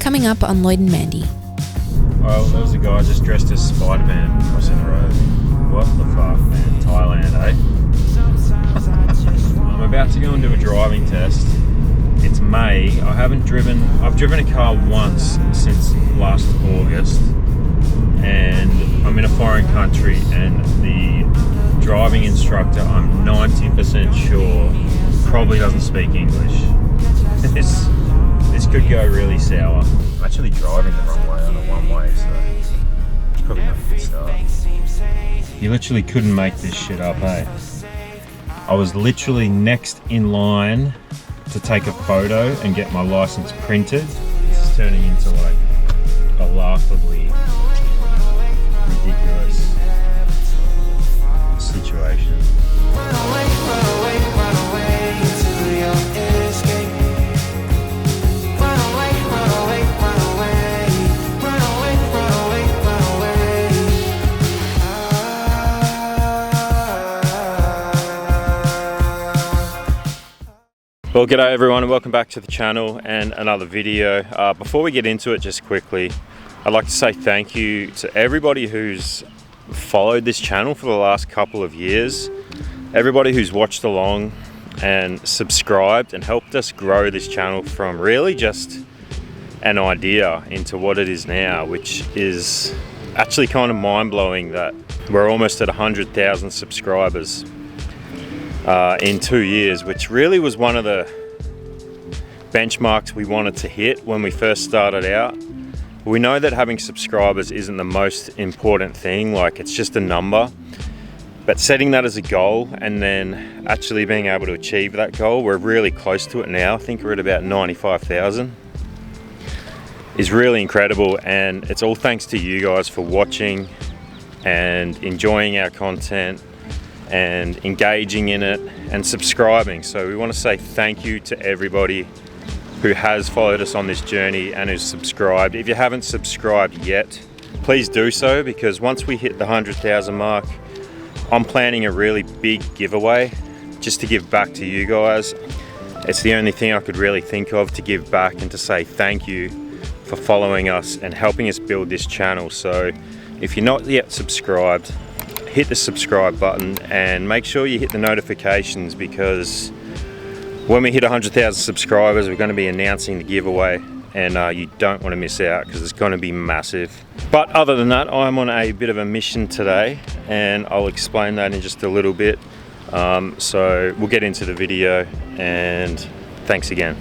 coming up on Lloyd and Mandy. Well, there was a guy just dressed as Spider-Man crossing the road. What the fuck, man? Thailand, eh? I'm about to go and do a driving test. It's May. I've driven a car once since last August, and I'm in a foreign country, and the driving instructor, I'm 90% sure, probably doesn't speak English. This could go really sour. I'm actually driving the wrong way on a one-way, so it's probably not a good start. You literally couldn't make this shit up, eh? I was literally next in line to take a photo and get my license printed. This is turning into like a laughably ridiculous situation. Well, g'day everyone and welcome back to the channel and another video. Before we get into it, just quickly, I'd like to say thank you to everybody who's followed this channel for the last couple of years, everybody who's watched along and subscribed and helped us grow this channel from really just an idea into what it is now, which is actually kind of mind-blowing that we're almost at 100,000 subscribers in 2 years, which really was one of the benchmarks we wanted to hit when we first started out. We know that having subscribers isn't the most important thing, like it's just a number, but setting that as a goal and then actually being able to achieve that goal, we're really close to it now. I think we're at about 95,000. Is really incredible, and it's all thanks to you guys for watching and enjoying our content and engaging in it and subscribing. So we want to say thank you to everybody who has followed us on this journey and who's subscribed. If you haven't subscribed yet, please do so, because once we hit the 100,000 mark, I'm planning a really big giveaway just to give back to you guys. It's the only thing I could really think of to give back and to say thank you for following us and helping us build this channel. So if you're not yet subscribed, hit the subscribe button and make sure you hit the notifications, because when we hit 100,000 subscribers, we're going to be announcing the giveaway, and you don't want to miss out because it's going to be massive. But other than that, I'm on a bit of a mission today, and I'll explain that in just a little bit. So we'll get into the video, and thanks again.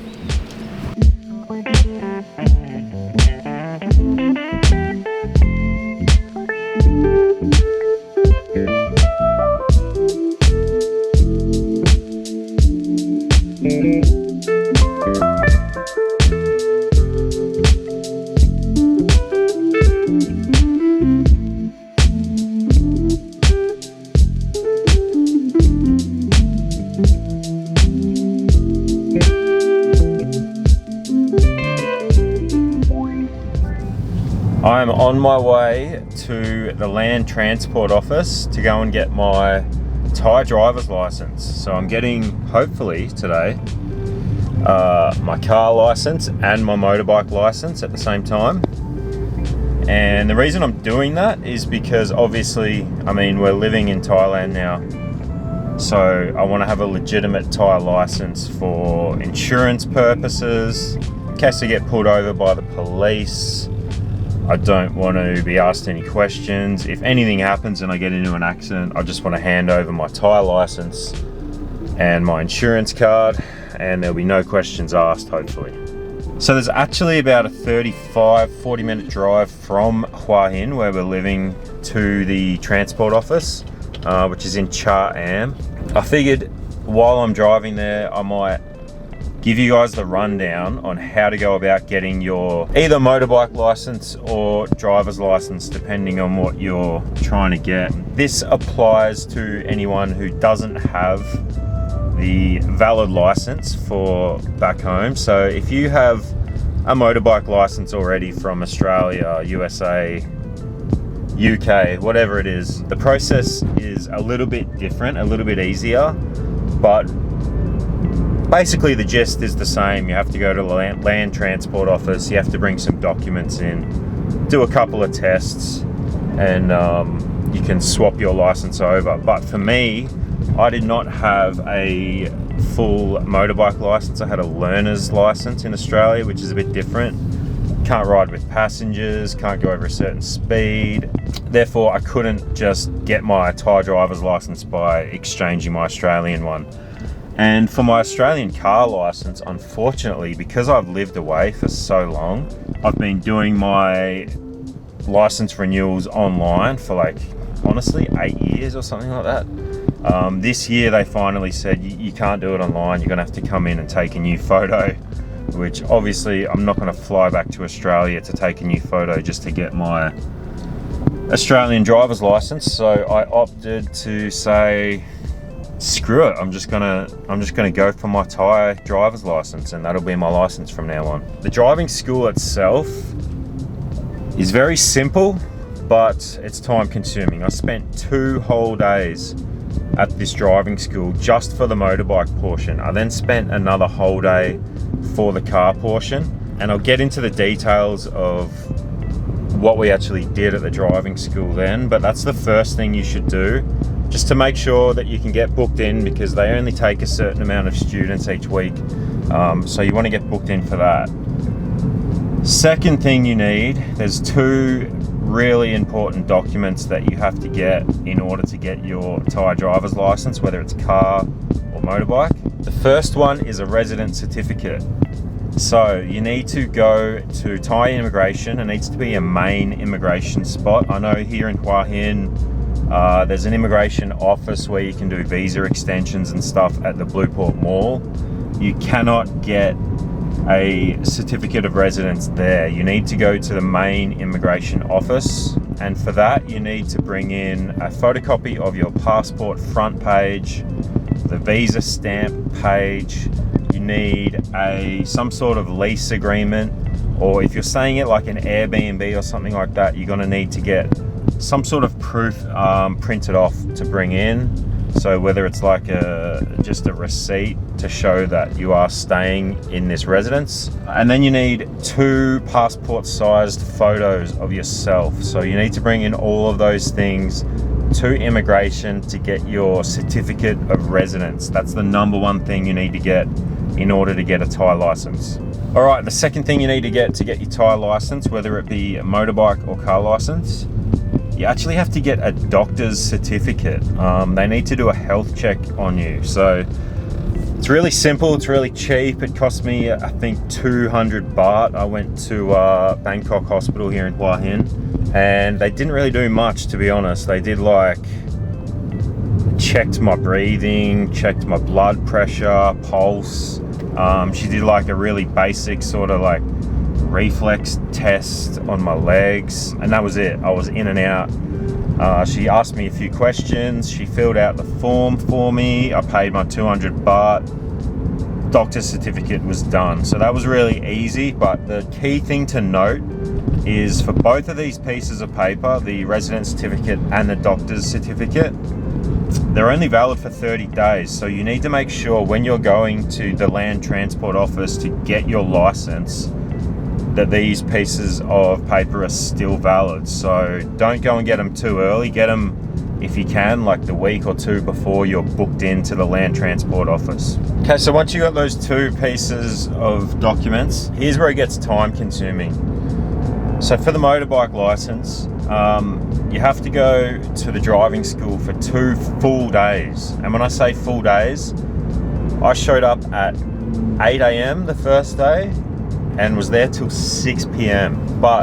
I'm on my way to the Land Transport Office to go and get my Thai driver's license. So I'm getting, hopefully today, my car license and my motorbike license at the same time. And the reason I'm doing that is because obviously, I mean, we're living in Thailand now. So I want to have a legitimate Thai license for insurance purposes, in case I get pulled over by the police. I don't want to be asked any questions. If anything happens and I get into an accident, I just want to hand over my Thai license and my insurance card, and there'll be no questions asked, hopefully. So there's actually about a 40 minute drive from Hua Hin, where we're living, to the transport office, which is in Cha Am. I figured while I'm driving there, I might give you guys the rundown on how to go about getting your either motorbike license or driver's license, depending on what you're trying to get. This applies to anyone who doesn't have the valid license for back home. So if you have a motorbike license already from Australia, USA, UK, whatever it is, the process is a little bit different, a little bit easier, but Basically the gist is the same. You have to go to the land transport office, you have to bring some documents in, do a couple of tests, and you can swap your license over. But for me, I did not have a full motorbike license. I had a learner's license in Australia, which is a bit different. Can't ride with passengers, can't go over a certain speed. Therefore, I couldn't just get my Thai driver's license by exchanging my Australian one. And for my Australian car license, unfortunately, because I've lived away for so long, I've been doing my license renewals online for like, honestly, 8 years or something like that. This year they finally said you can't do it online, you're gonna have to come in and take a new photo, which obviously I'm not gonna fly back to Australia to take a new photo just to get my Australian driver's license. So I opted to say, screw it, I'm just gonna go for my Thai driver's license, and that'll be my license from now on. The driving school itself is very simple, but it's time consuming. I spent 2 whole days at this driving school just for the motorbike portion. I then spent another whole day for the car portion, and I'll get into the details of what we actually did at the driving school then, but that's the first thing you should do, just to make sure that you can get booked in, because they only take a certain amount of students each week. So you want to get booked in for that. Second thing you need, there's 2 really important documents that you have to get in order to get your Thai driver's license, whether it's car or motorbike. The first one is a resident certificate. So you need to go to Thai immigration. It needs to be a main immigration spot. I know here in Hua Hin, there's an immigration office where you can do visa extensions and stuff at the Blueport Mall. You cannot get a certificate of residence there. You need to go to the main immigration office, and for that you need to bring in a photocopy of your passport front page, the visa stamp page. You need some sort of lease agreement, or if you're staying at like an Airbnb or something like that, you're going to need to get some sort of proof printed off to bring in. So whether it's like just a receipt to show that you are staying in this residence. And then you need 2 passport-sized photos of yourself. So you need to bring in all of those things to immigration to get your certificate of residence. That's the number 1 thing you need to get in order to get a Thai license. All right, the second thing you need to get your Thai license, whether it be a motorbike or car license, you actually have to get a doctor's certificate. They need to do a health check on you. So it's really simple, it's really cheap. It cost me, I think, 200 baht. I went to Bangkok Hospital here in Hua Hin, and they didn't really do much, to be honest. They did like, checked my breathing, checked my blood pressure, pulse. She did like a really basic sort of like reflex test on my legs, and that was it. I was in and out. She asked me a few questions, she filled out the form for me, I paid my 200 baht, doctor's certificate was done. So that was really easy. But the key thing to note is for both of these pieces of paper, the resident certificate and the doctor's certificate, they're only valid for 30 days. So you need to make sure when you're going to the land transport office to get your license that these pieces of paper are still valid. So don't go and get them too early. Get them, if you can, like the week or 2 before you're booked into the land transport office. Okay, so once you got those 2 pieces of documents, here's where it gets time consuming. So for the motorbike license, you have to go to the driving school for 2 full days. And when I say full days, I showed up at 8 a.m. the first day and was there till 6 p.m. But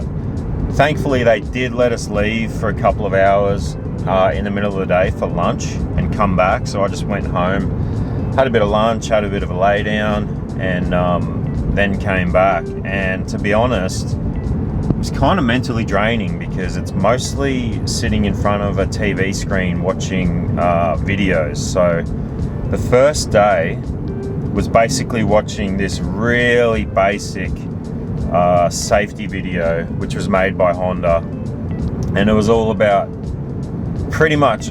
thankfully they did let us leave for a couple of hours in the middle of the day for lunch and come back. So I just went home, had a bit of lunch, had a bit of a lay down, and then came back. And to be honest, it was kind of mentally draining because it's mostly sitting in front of a TV screen watching videos. So the first day was basically watching this really basic safety video, which was made by Honda, and it was all about pretty much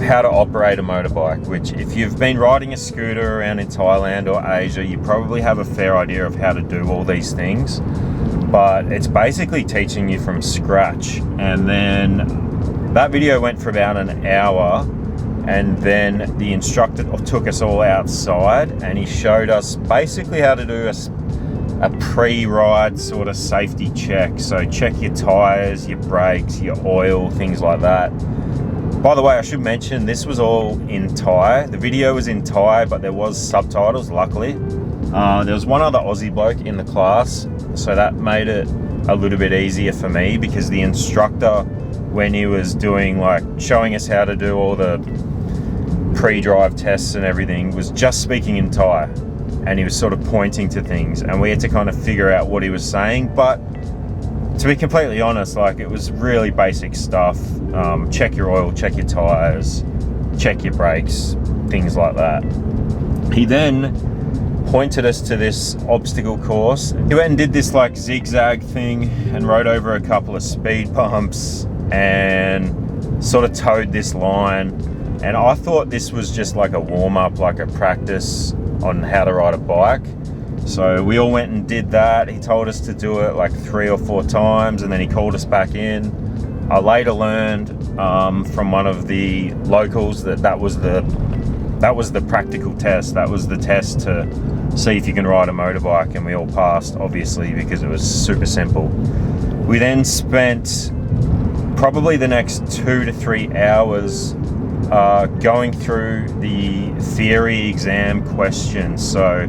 how to operate a motorbike, which if you've been riding a scooter around in Thailand or Asia, you probably have a fair idea of how to do all these things, but it's basically teaching you from scratch. And then that video went for about an hour, and then the instructor took us all outside and he showed us basically how to do a pre-ride sort of safety check. So check your tires, your brakes, your oil, things like that. By the way, I should mention this was all in Thai. The video was in Thai, but there was subtitles, luckily. There was one other Aussie bloke in the class, so that made it a little bit easier for me, because the instructor, when he was doing, like, showing us how to do all the pre-drive tests and everything, was just speaking in Thai, and he was sort of pointing to things, and we had to kind of figure out what he was saying. But to be completely honest, like, it was really basic stuff. Check your oil, check your tires, check your brakes, things like that. He then pointed us to this obstacle course. He went and did this like zigzag thing and rode over a couple of speed bumps and sort of towed this line. And I thought this was just like a warm-up, like a practice on how to ride a bike. So we all went and did that. He told us to do it like 3 or 4 times, and then he called us back in. I later learned from one of the locals that was the practical test. That was the test to see if you can ride a motorbike, and we all passed, obviously, because it was super simple. We then spent probably the next 2 to 3 hours going through the theory exam questions. So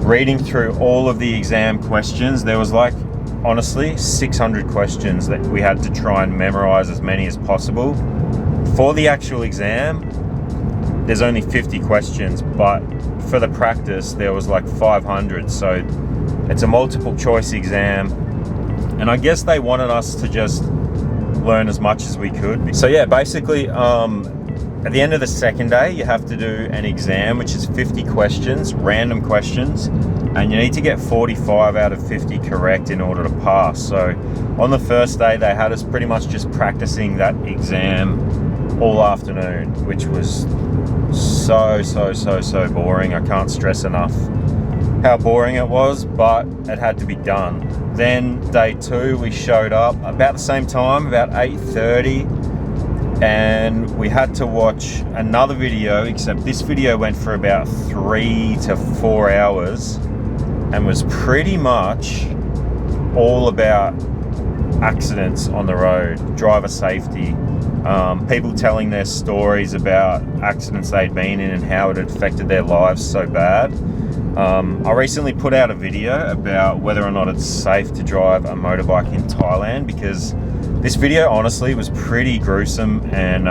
reading through all of the exam questions, there was like, honestly, 600 questions that we had to try and memorize as many as possible. For the actual exam, there's only 50 questions, but for the practice, there was like 500. So it's a multiple choice exam. And I guess they wanted us to just learn as much as we could. So yeah, basically, at the end of the second day, you have to do an exam, which is 50 questions, random questions, and you need to get 45 out of 50 correct in order to pass. So on the first day, they had us pretty much just practicing that exam all afternoon, which was so boring. I can't stress enough how boring it was, but it had to be done. Then day 2, we showed up about the same time, about 8:30, and we had to watch another video, except this video went for about 3 to 4 hours and was pretty much all about accidents on the road, driver safety, people telling their stories about accidents they'd been in and how it had affected their lives so bad. I recently put out a video about whether or not it's safe to drive a motorbike in Thailand, because this video honestly was pretty gruesome and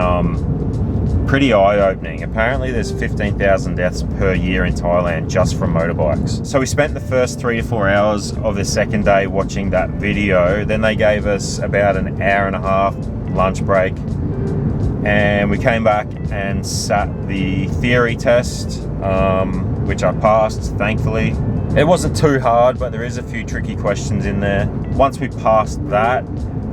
pretty eye-opening. Apparently there's 15,000 deaths per year in Thailand just from motorbikes. So we spent the first 3 to 4 hours of the second day watching that video. Then they gave us about an hour and a half lunch break, and we came back and sat the theory test, which I passed, thankfully. It wasn't too hard, but there is a few tricky questions in there. Once we passed that,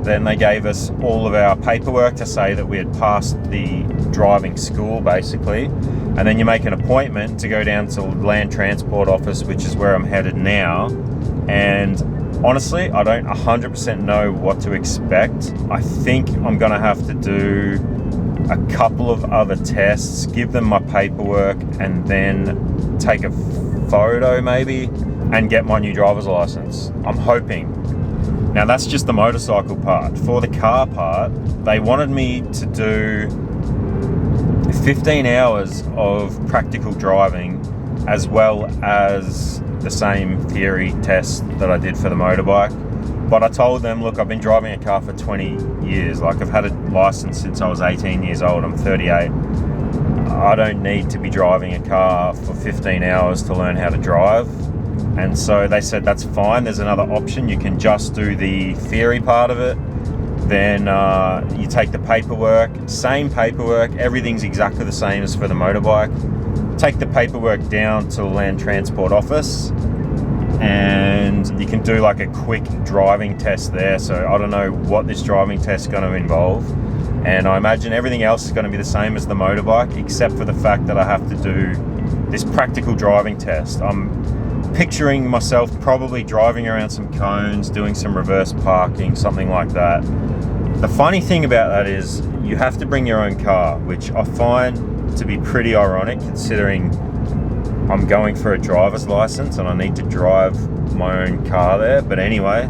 then they gave us all of our paperwork to say that we had passed the driving school, basically. And then you make an appointment to go down to Land Transport Office, which is where I'm headed now. And honestly, I don't 100% know what to expect. I think I'm gonna have to do a couple of other tests, give them my paperwork, and then take a photo maybe, and get my new driver's license. I'm hoping. Now that's just the motorcycle part. For the car part, they wanted me to do 15 hours of practical driving, as well as the same theory test that I did for the motorbike. But I told them, look, I've been driving a car for 20 years. Like, I've had a license since I was 18 years old. I'm 38. I don't need to be driving a car for 15 hours to learn how to drive. And so they said, that's fine. There's another option. You can just do the theory part of it. Then you take the paperwork, same paperwork. Everything's exactly the same as for the motorbike. Take the paperwork down to the Land Transport Office, and you can do like a quick driving test there. So I don't know what this driving test is going to involve, And I imagine everything else is going to be the same as the motorbike, except for the fact that I have to do this practical driving test. I'm picturing myself probably driving around some cones, doing some reverse parking, something like that. The funny thing about that is you have to bring your own car, which I find to be pretty ironic considering I'm going for a driver's license and I need to drive my own car there. But anyway,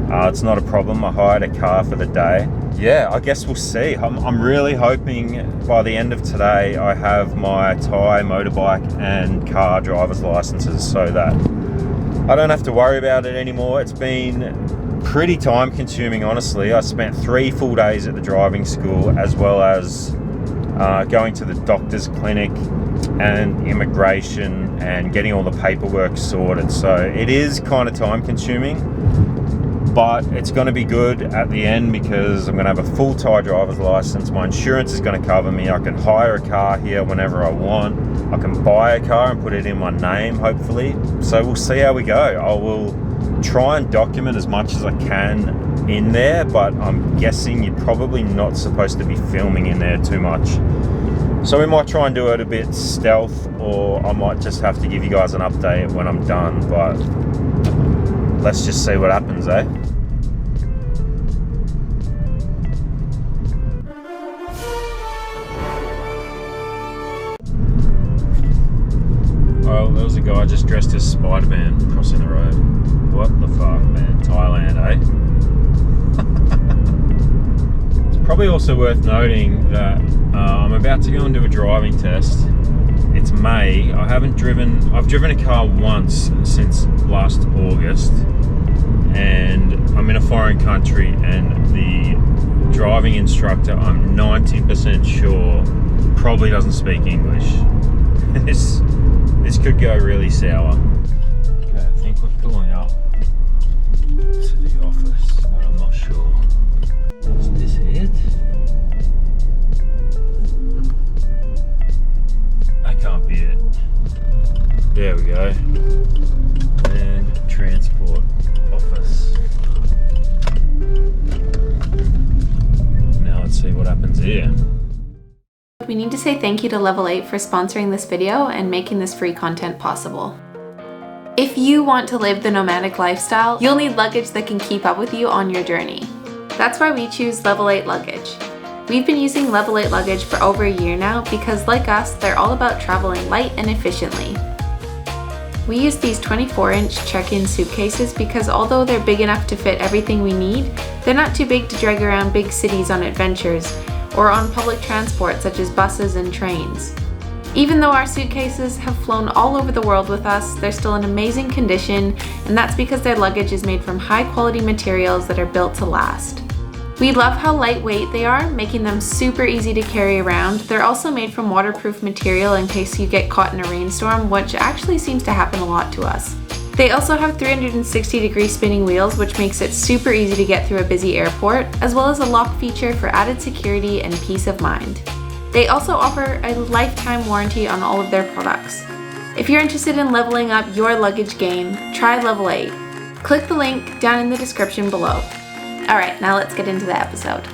it's not a problem. I hired a car for the day. Yeah, I guess we'll see. I'm really hoping by the end of today I have my Thai motorbike and car driver's licenses so that I don't have to worry about it anymore. It's been pretty time consuming, honestly. I spent 3 full days at the driving school, as well as going to the doctor's clinic and immigration and getting all the paperwork sorted. So it is kind of time consuming, but it's going to be good at the end because I'm going to have a full Thai driver's license. My insurance is going to cover me. I can hire a car here whenever I want. I can buy a car and put it in my name, hopefully. So we'll see how we go. I will try and document as much as I can in there, but I'm guessing you're probably not supposed to be filming in there too much. So we might try and do it a bit stealth, or I might just have to give you guys an update when I'm done, but let's just see what happens, eh? Well, there was a guy just dressed as Spider-Man crossing the road. What the fuck, man? Thailand, eh? It's probably also worth noting that I'm about to go and do a driving test. It's May. I've driven a car once since last August, and I'm in a foreign country, and the driving instructor, I'm 90% sure, probably doesn't speak English. This could go really sour. Okay, I think we're pulling up to the office, but I'm not sure. Is this it? That can't be it. There we go. Land Transport Office. Now let's see what happens here. We need to say thank you to Level 8 for sponsoring this video and making this free content possible. If you want to live the nomadic lifestyle, you'll need luggage that can keep up with you on your journey. That's why we choose Level 8 luggage. We've been using Level 8 luggage for over a year now because, like us, they're all about traveling light and efficiently. We use these 24-inch check-in suitcases because although they're big enough to fit everything we need, they're not too big to drag around big cities on adventures or on public transport such as buses and trains. Even though our suitcases have flown all over the world with us, they're still in amazing condition, and that's because their luggage is made from high-quality materials that are built to last. We love how lightweight they are, making them super easy to carry around. They're also made from waterproof material in case you get caught in a rainstorm, which actually seems to happen a lot to us. They also have 360-degree spinning wheels, which makes it super easy to get through a busy airport, as well as a lock feature for added security and peace of mind. They also offer a lifetime warranty on all of their products. If you're interested in leveling up your luggage game, try Level 8. Click the link down in the description below. Alright, now let's get into the episode.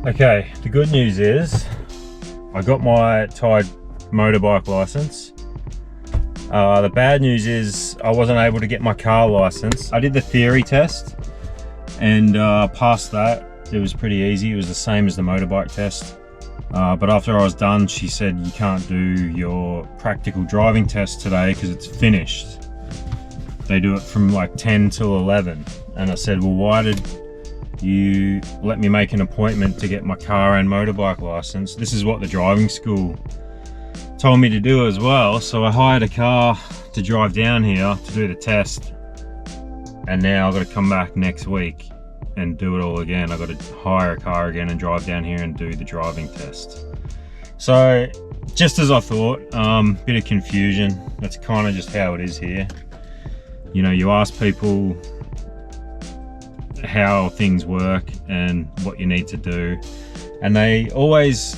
Okay, the good news is I got my Thai motorbike license. The bad news is I wasn't able to get my car license. I did the theory test and passed that. It was pretty easy. It was the same as the motorbike test. But after I was done, she said you can't do your practical driving test today because it's finished. They do it from like 10 till 11. And I said, well, why did you let me make an appointment to get my car and motorbike license? This is what the driving school told me to do as well. So I hired a car to drive down here to do the test. and now I've got to come back next week and do it all again. I've got to hire a car again and drive down here and do the driving test. So just as I thought, bit of confusion. That's kind of just how it is here. You know, you ask people how things work and what you need to do, and they always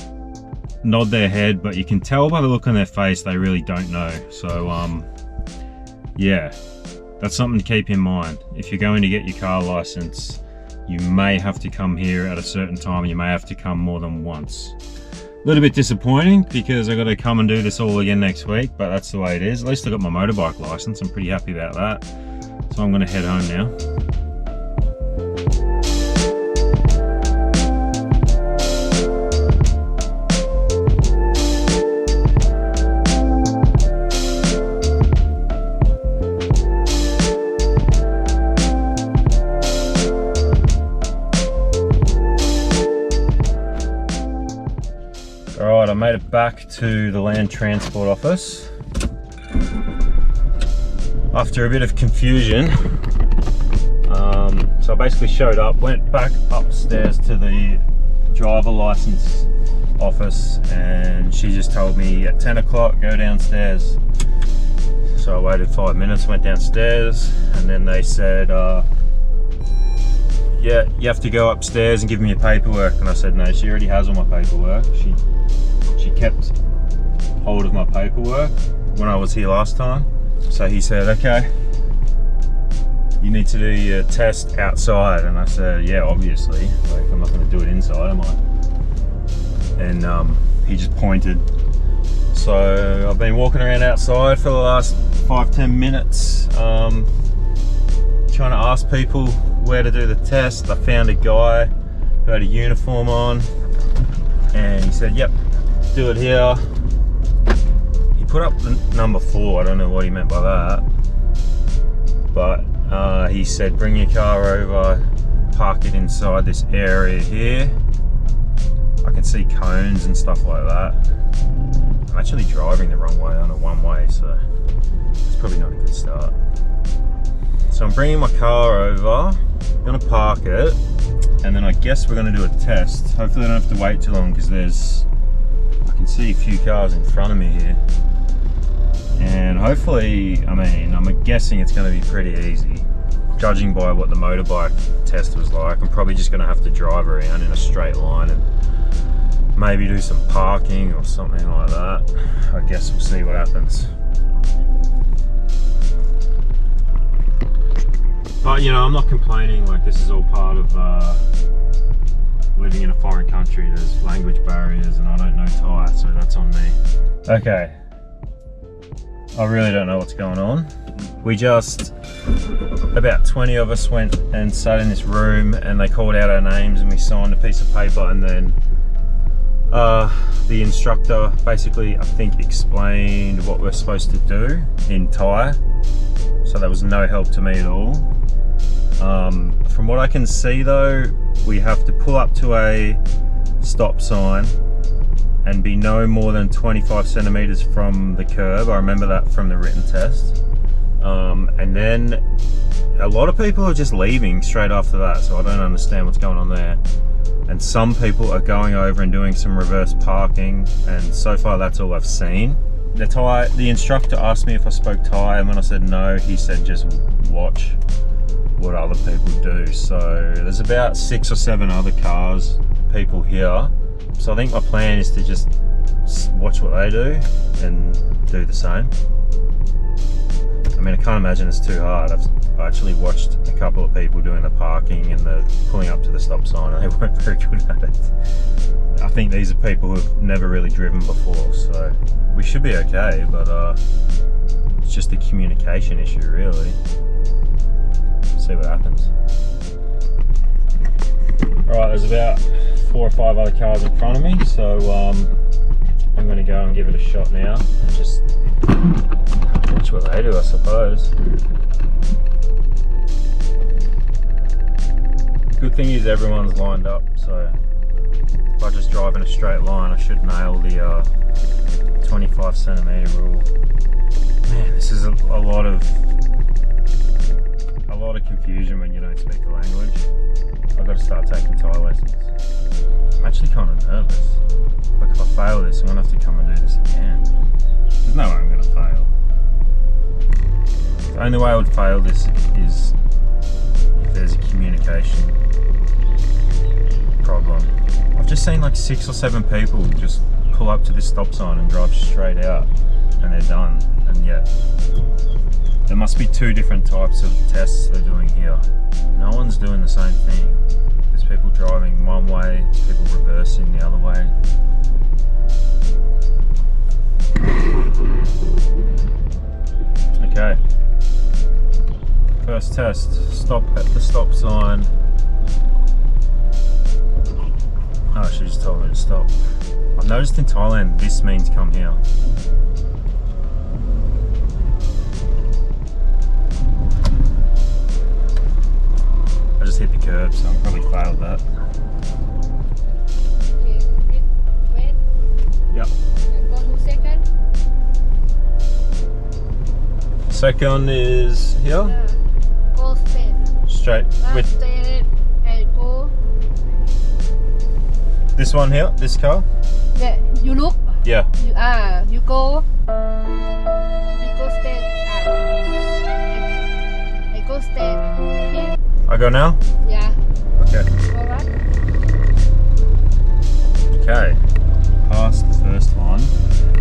nod their head, but you can tell by the look on their face they really don't know. So yeah, that's something to keep in mind. If you're going to get your car license, you may have to come here at a certain time, and you may have to come more than once. A little bit disappointing because I got to come and do this all again next week, but that's the way it is. At least I got my motorbike license. I'm pretty happy about that. So I'm going to head home now. Alright, I made it back to the Land Transport Office after a bit of confusion. So I basically showed up, went back upstairs to the driver license office, and she just told me at 10 o'clock go downstairs. So I waited 5 minutes, went downstairs, and then they said yeah, you have to go upstairs and give me your paperwork. And I said no, she already has all my paperwork. She kept hold of my paperwork when I was here last time. So he said, okay, you need to do your test outside. And I said, yeah, obviously, like, I'm not going to do it inside, am I? And he just pointed. So I've been walking around outside for the last 5-10 minutes, trying to ask people where to do the test. I found a guy who had a uniform on, and he said, yep, do it here. He put up the number 4. I don't know what he meant by that, but he said bring your car over, park it inside this area here. I can see cones and stuff like that. I'm actually driving the wrong way on a one-way, so it's probably not a good start. So I'm bringing my car over, I'm gonna park it, and then I guess we're gonna do a test. Hopefully I don't have to wait too long, because I can see a few cars in front of me here. And hopefully, I mean, I'm guessing it's gonna be pretty easy. Judging by what the motorbike test was like, I'm probably just gonna have to drive around in a straight line and maybe do some parking or something like that. I guess we'll see what happens. But you know, I'm not complaining. Like, this is all part of living in a foreign country. There's language barriers and I don't know Thai, so that's on me. Okay, I really don't know what's going on. We just, about 20 of us went and sat in this room, and they called out our names and we signed a piece of paper, and then the instructor basically, I think, explained what we're supposed to do in Thai. So that was no help to me at all. From what I can see though, we have to pull up to a stop sign and be no more than 25 centimeters from the curb. I remember that from the written test. And then a lot of people are just leaving straight after that, so I don't understand what's going on there. And some people are going over and doing some reverse parking, and so far that's all I've seen. The instructor asked me if I spoke Thai, and when I said no, he said just watch what other people do. So there's about 6 or 7 other people here. So I think my plan is to just watch what they do and do the same. I mean, I can't imagine it's too hard. I actually watched a couple of people doing the parking and the pulling up to the stop sign, and they weren't very good at it. I think these are people who've never really driven before, so we should be okay, but it's just a communication issue, really. See what happens. Alright, there's about 4 or 5 other cars in front of me, so I'm going to go and give it a shot now and just watch what they do, I suppose. Good thing is everyone's lined up, so if I just drive in a straight line, I should nail the 25 centimeter rule. Man, this is a lot of confusion. imagine when you don't speak the language. I've got to start taking Thai lessons. I'm actually kind of nervous. Like if I fail this, I'm going to have to come and do this again. There's no way I'm going to fail. The only way I would fail this is if there's a communication problem. I've just seen like 6 or 7 people just pull up to this stop sign and drive straight out and they're done. And yet there must be 2 different types of tests they're doing here. No one's doing the same thing. There's people driving one way, there's people reversing the other way. Okay. First test, stop at the stop sign. Oh, she just told me to stop. I've noticed in Thailand, this means come here. I just hit the curb, so I probably failed that. Okay, wait. Yep. Go to second. Second is here. Go straight. Straight with Straight and go. this one here, this car? Yeah, you look. Yeah. You go. You go straight. I go straight. Okay. I go now? Yeah. Okay. Alright. Okay. Past the first one.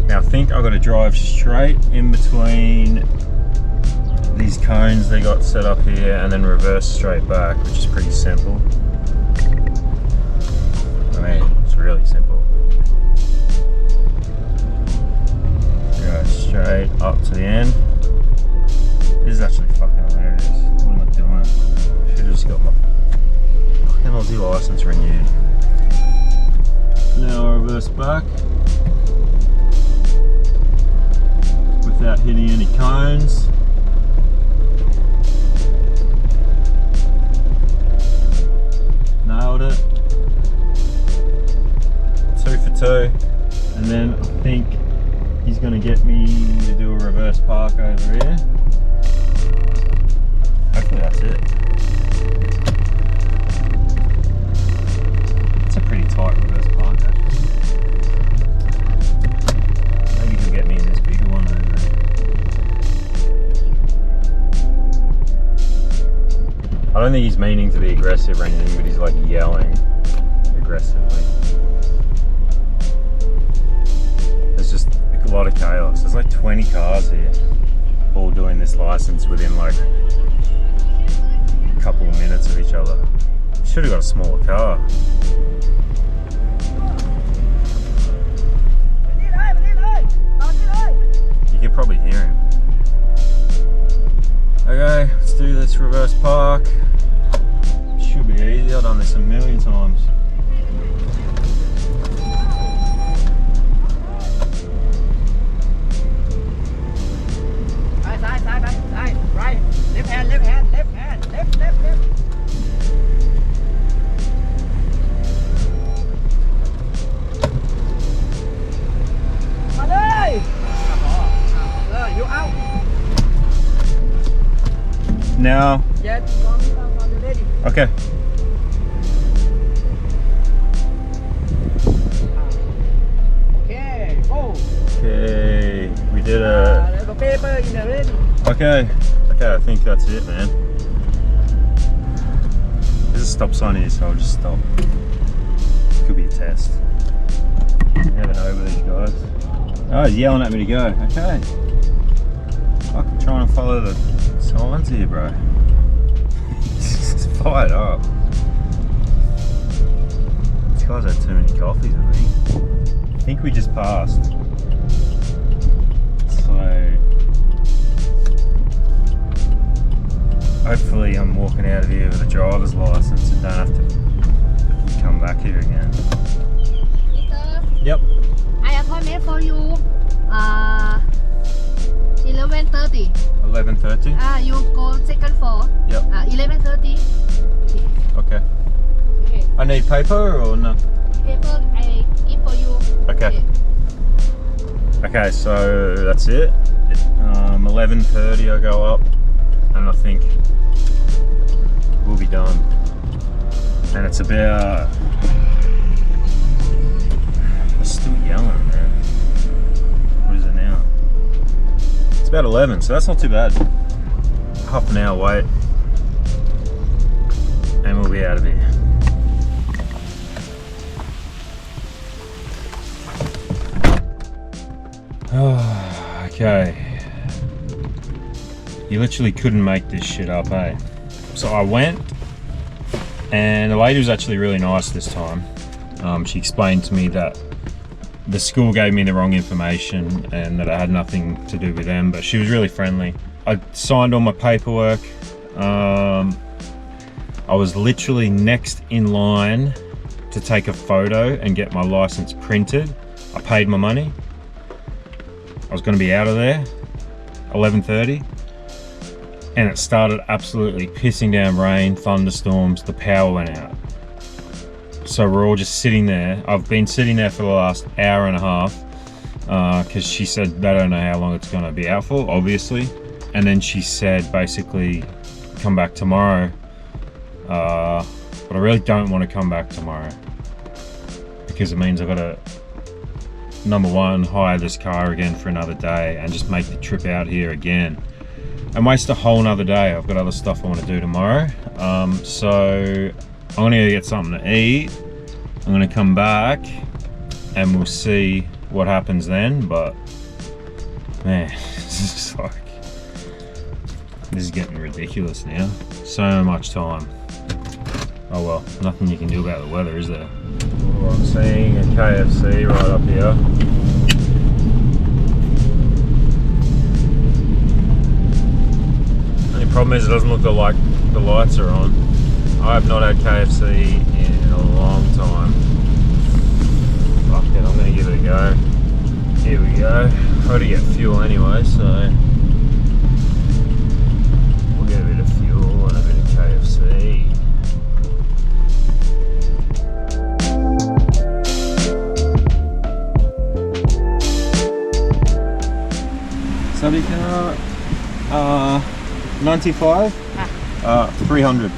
Now I think I've got to drive straight in between these cones they got set up here and then reverse straight back, which is pretty simple. I mean, it's really simple. Go straight up to the end. This is actually fucking hilarious. What am I doing? Should have just got my fucking Aussie license renewed. Now I reverse back without hitting any cones. Nailed it. 2 for 2. And then I think he's going to get me to do a reverse park over here. Hopefully that's it. It's a pretty tight reverse park actually. Maybe he'll get me in this bigger one over here. I don't think he's meaning to be aggressive or anything, but he's like yelling aggressively. There's just a lot of chaos. There's like 20 cars here, all doing this license within like a couple of minutes of each other. Should have got a smaller car. You can probably hear him. Okay, let's do this reverse park. Should be easy. I've done this a million times. Side, right, left hand, left hand, left hand, left. Mà đây. You out. Now. Yes, con ready. Okay. Okay, go. Okay, we did a. The paper in the ready. Okay, I think that's it, man. There's a stop sign here, so I'll just stop. Could be a test. You never know with these guys. Oh, he's yelling at me to go. Okay. Fucking trying to follow the signs here, bro. He's fired up. These guys had too many coffees, I think. I think we just passed. So hopefully I'm walking out of here with a driver's license and don't have to come back here again. Peter, Yep. I appointment for you. 11:30. 11:30? You go second floor. Yep. 11:30. Okay. Okay. I need paper or no? Paper I give for you. Okay. Okay, so that's it. 11:30 I go up, and I think we'll be done. And it's about... It's still yelling, man. What is it now? It's about 11, so that's not too bad. Half an hour wait. And we'll be out of here. Oh, okay. You literally couldn't make this shit up, eh? So I went, and the lady was actually really nice this time. She explained to me that the school gave me the wrong information and that it had nothing to do with them, but she was really friendly. I signed all my paperwork. I was literally next in line to take a photo and get my license printed. I paid my money. I was going to be out of there 11:30, and it started absolutely pissing down rain, thunderstorms, the power went out. So we're all just sitting there. I've been sitting there for the last hour and a half because she said they don't know how long it's going to be out for, obviously. And then she said basically come back tomorrow, but I really don't want to come back tomorrow because it means I've got to, number one, hire this car again for another day and just make the trip out here again and waste a whole nother day. I've got other stuff I want to do tomorrow. So I'm gonna go get something to eat. I'm gonna come back and we'll see what happens then. But man, this is getting ridiculous now. So much time. Oh well, nothing you can do about the weather, is there? Well, I'm seeing a KFC right up here. The only problem is it doesn't look like the lights are on. I have not had KFC in a long time. Fuck it, I'm gonna give it a go. Here we go. Try to get fuel anyway, so we'll get a bit of fuel and a bit of KFC. Sadika, 95, 300.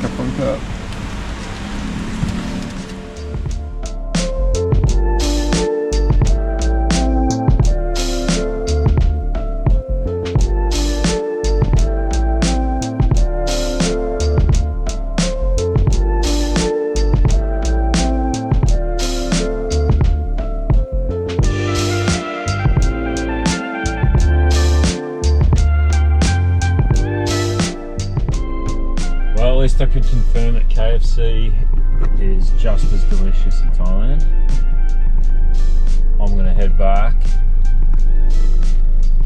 Cup on cup. Well, at least I can confirm that KFC is just as delicious in Thailand. I'm going to head back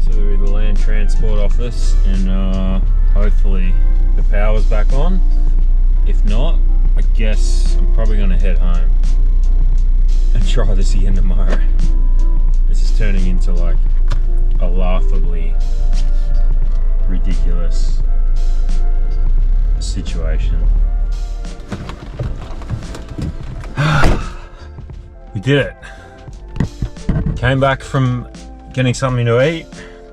to the land transport office and hopefully the power's back on. If not, I guess I'm probably going to head home and try this again tomorrow. This is turning into like a laughably ridiculous situation. We did it. Came back from getting something to eat.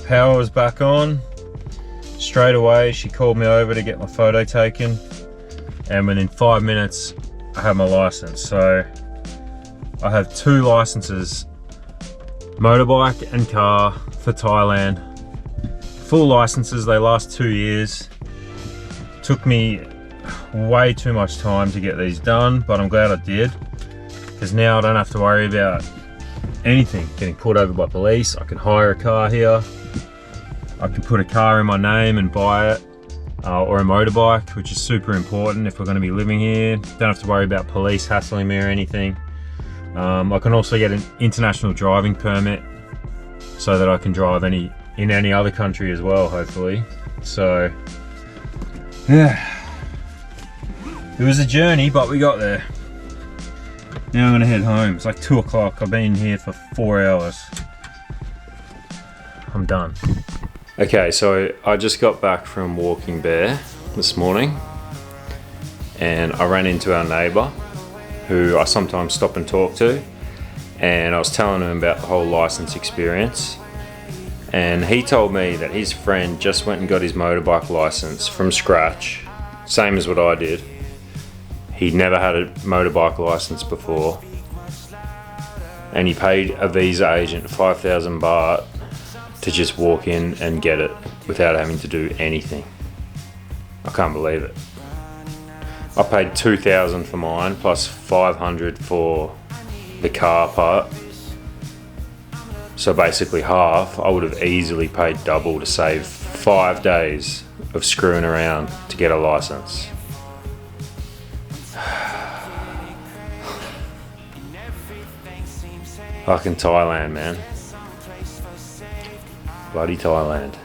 Power was back on. Straight away she called me over to get my photo taken, and within 5 minutes I have my license. So I have 2 licenses, motorbike and car, for Thailand. Full licenses, they last 2 years. Took me way too much time to get these done, but I'm glad I did, because now I don't have to worry about anything getting pulled over by police. I can hire a car here. I can put a car in my name and buy it, or a motorbike, which is super important if we're going to be living here. Don't have to worry about police hassling me or anything. I can also get an international driving permit so that I can drive in any other country as well, hopefully. So yeah, it was a journey, but we got there. Now I'm gonna head home. It's like 2 o'clock. I've been here for 4 hours. I'm done. Okay, so I just got back from walking Bear this morning, and I ran into our neighbour, who I sometimes stop and talk to, and I was telling him about the whole license experience, And he told me that his friend just went and got his motorbike license from scratch, same as what I did. He'd never had a motorbike license before, and he paid a visa agent 5,000 baht to just walk in and get it without having to do anything. I can't believe it. I paid 2,000 for mine plus 500 for the car part. So basically half. I would have easily paid double to save 5 days of screwing around to get a license. Fucking Thailand, man. Bloody Thailand.